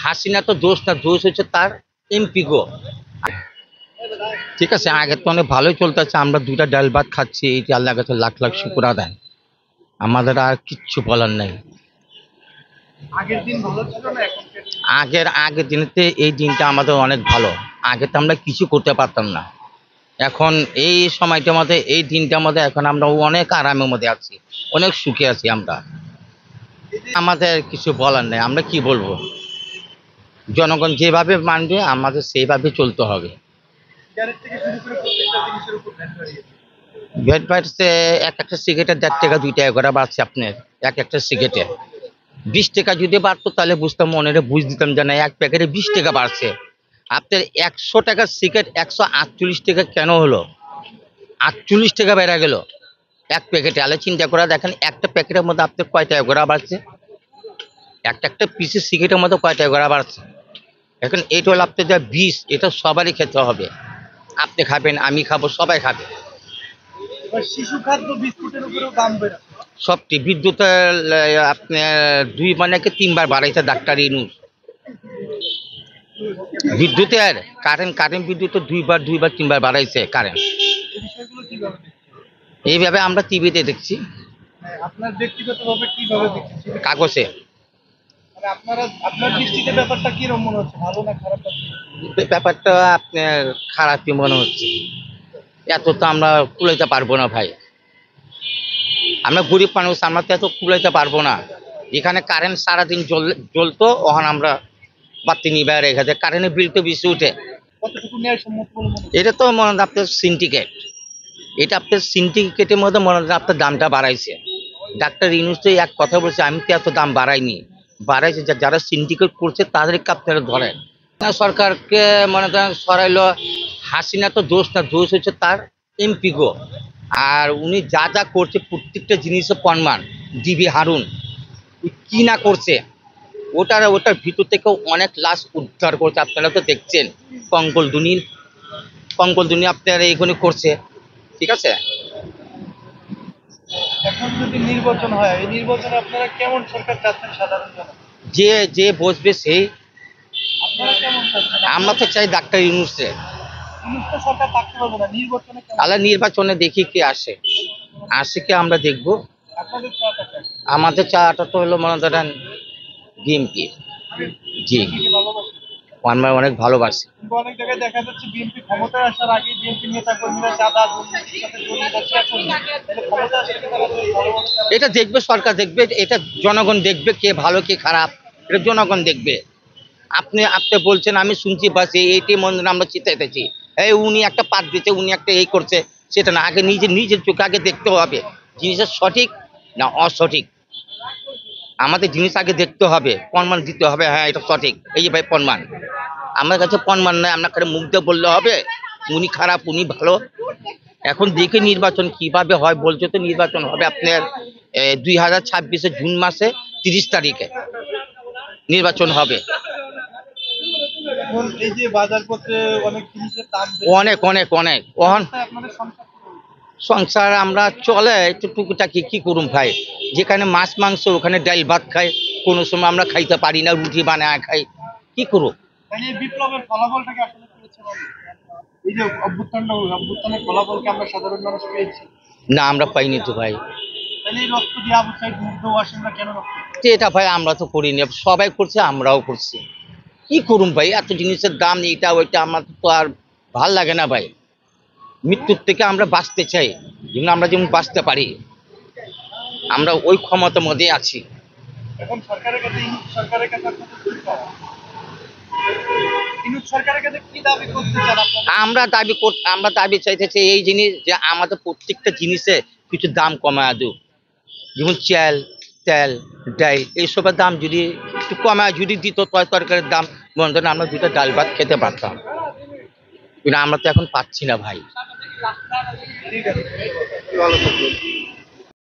হাসিনা তো দোষ না, দোষ হচ্ছে তার এমপি গো। ঠিক আছে, আগে তো অনেক ভালোই চলতেছে, আমরা দুইটা ডাল ভাত খাচ্ছি, এই যে আল্লাহ কাছে লাখ লাখ শুকর আদায়। আমাদের আর কিচ্ছু বলার নেই। আগের আগের দিনেতে এই দিনটা আমাদের অনেক ভালো। আগে তো আমরা কিছু করতে পারতাম না। এখন এই সময়টার মধ্যে, এই দিনটার মধ্যে এখন আমরা অনেক আরামের মধ্যে আছি, অনেক সুখে আছি আমরা। আমাদের কিছু বলার নেই, আমরা কি বলবো। জনগণ যেভাবে মানবে আমাদের সেইভাবে চলতে হবে। ভ্যাট বাড়ছে, এক একটা সিগারেটের 1.5 টাকা 2 টাকা করে বাড়ছে আপনার। এক একটা সিগারেটে 20 টাকা যদি বাড়তো তাহলে বুঝতাম, মনে বুঝ দিতাম যে না, এক প্যাকেটে 20 টাকা বাড়ছে। আপনার 100 টাকার সিগারেট 148 টাকা কেন হলো? 48 টাকা বেড়ে গেল এক প্যাকেটে। আলে চিন্তা করে দেখেন, একটা প্যাকেটের মধ্যে আপনার কয় টাকা করে বাড়ছে? একটা একটা পিসের সিগারেটের মধ্যে কয় টাকা করে বাড়ছে? এখন এটা হলো আপনার যা বিষ, এটা সবারই খেতে হবে। আপনি খাবেন, আমি খাবো, সবাই খাবে। শিশু খাদ্য বিস্কুটের উপরেও দাম বেড়ে সবটি বিদ্যুতের আপনার 2 মানে 3 বার বাড়াইছে ডাক্তার ইউনূস। বিদ্যুতের কারেন্ট বিদ্যুৎ 2 বার 3 বার বাড়াইছে কারেন্ট। এই বিষয়গুলো কিভাবে দেখছেন? এইভাবে আমরা টিভিতে দেখছি, আপনার ব্যক্তিগতভাবে কিভাবে দেখছেন? কাগজে। মানে আপনার দৃষ্টিতে ব্যাপারটা কিরকম মনে হচ্ছে, ভালো না খারাপ লাগছে? ব্যাপারটা আপনার খারাপই মনে হচ্ছে। এত তো আমরা কুলাইতে পারবো না ভাই। আমরা গরিব মানুষ, আমরা তো এত কুলাইতে পারবো না। এখানে কারেন্ট সারাদিন জ্বলতো, ওখানে আমরা বাতি নিবে রেখে দেয়, কারেন্টের বিল তো বেশি উঠে। কতটুকু ন্যায়সম্মত বলে মনে হচ্ছে? এটা তো মনে হয় আপনার সিন্ডিকেট। এটা আপনার সিন্ডিকেটের মধ্যে মনে হয় আপনার দামটা বাড়াইছে। ডাক্তার ইউনূস তো এক কথা বলছে, আমি তো এত দাম বাড়াইনি, বাড়াইছে যারা সিন্ডিকেট করছে তাদেরকে আপনারা ধরেন। সরকারকে মনে করেন সরাইলো। হাসিনা তো দোষ না, দোষ হচ্ছে তার এমপি গো। আর উনি যা যা করছে প্রত্যেকটা জিনিসের প্রমাণ। ডিবি হারুন কি না করছে, ওটার ভিতর থেকেও অনেক লাশ উদ্ধার করছে। আপনারা তো দেখছেন, কঙ্কলদুনি আপনারা এইখানে করছে। ঠিক আছে, এখন যদি নির্বাচন হয়, এই নির্বাচনে আপনারা কেমন সরকার চাচ্ছেন সাধারণ জনগণ? যে যে বসবে সেই। আপনারা কেমন চাচ্ছেন? আমরা তো চাই ডাক্তার ইউনূসে। ইউনূস তো সরকার থাকতে পারবে না, নির্বাচনে কেমন? তাহলে নির্বাচনে দেখি কে আসে, আসে কে আমরা দেখবো। আপনাদের চাওয়াটা চাই। আমাদের চাওয়াটা তো হলো মনে করেন বিএনপি। জি, বিএনপি কে ভালোবাসেন? আমরা অনেক ভালোবাসি। কিন্তু অনেক জায়গায় দেখা যাচ্ছে বিএনপি ক্ষমতায় আসার আগে বিএনপি নেতা কর্মীরা চাঁদা দুর্নীতির সাথে জড়িয়ে যাচ্ছে। এখন তাহলে ক্ষমতায় আসলে কি তারা ভালোবাসে? এটা দেখবে সরকার, দেখবে এটা জনগণ দেখবে, কে ভালো কে খারাপ এটা জনগণ দেখবে। আপনি আপনি বলছেন, আমি শুনছি বাস এইটি মন্দির আমরা চিন্তাইতেছি, এই উনি একটা পাত দিচ্ছে, উনি একটা এই করছে, সেটা না। আগে নিজের চোখে আগে দেখতে হবে জিনিসটা সঠিক না অসঠিক। আমাদের জিনিস আগে দেখতে হবে, প্রমাণ দিতে হবে, হ্যাঁ এটা সঠিক, এই যে ভাই প্রমাণ। আমার কাছে প্রমাণ নাই, আমরা খালি মুখ দিয়ে বললে হবে উনি খারাপ উনি ভালো? এখন দেখে নির্বাচন কিভাবে হয়। বলছে তো নির্বাচন হবে আপনার 2026 জুন মাসে 30 তারিখে নির্বাচন হবে। এখন এই যে বাজারপত্রে অনেক জিনিসের দাম অনেক অনেক অনেক ওহন আপনাদের সংসার সংসার আমরা চলে একটু টুকিটাকি কি করুম ভাই। যেখানে মাছ মাংস ওখানে ডাল ভাত খাই, কোনো সময় আমরা খাইতে পারি না, রুটি বানায় খাই, কি করব। তাহলে এই বিপ্লবের ফলাফলটাকে আসলে পেয়েছে বলে? এই যে অভ্যুত্থানের ফলাফলকে আমরা সাধারণ মানুষ পেয়েছি, না আমরা পাইনি তো ভাই। তাহলে এই রক্ত দিয়ে আবু সাইদ মুগ্ধ ওয়াসিমরা কেন রক্ত? তো এটা ভাই আমরা তো করিনি, সবাই করছে আমরাও করছি। কি করুম ভাই, এত জিনিসের দাম এইটা ওইটা, আমার তো আর ভাল লাগে না ভাই। মৃত্যুর থেকে আমরা বাঁচতে চাই, যেমন আমরা যেমন বাঁচতে পারি, আমরা ওই ক্ষমতার মধ্যে আছি। এখন সরকারের কাছে সরকারের কাছে আপনাদের কি চাওয়া? সরকারের কাছে কি দাবি করতে চান আপনারা? আমরা দাবি চাইতেছি এই জিনিস, যে আমাদের প্রত্যেকটা জিনিসে কিছু দাম কমায় দিক। যেমন চাল, তেল, ডাল এইসবের দাম যদি একটু কমায় যদি দিত, তরকারির দাম মনে করেন আমরা 2টা ডাল ভাত খেতে পারতাম, কিন্তু আমরা তো এখন পাচ্ছি না ভাই। ঠিক আছে, ভালো থাকবেন।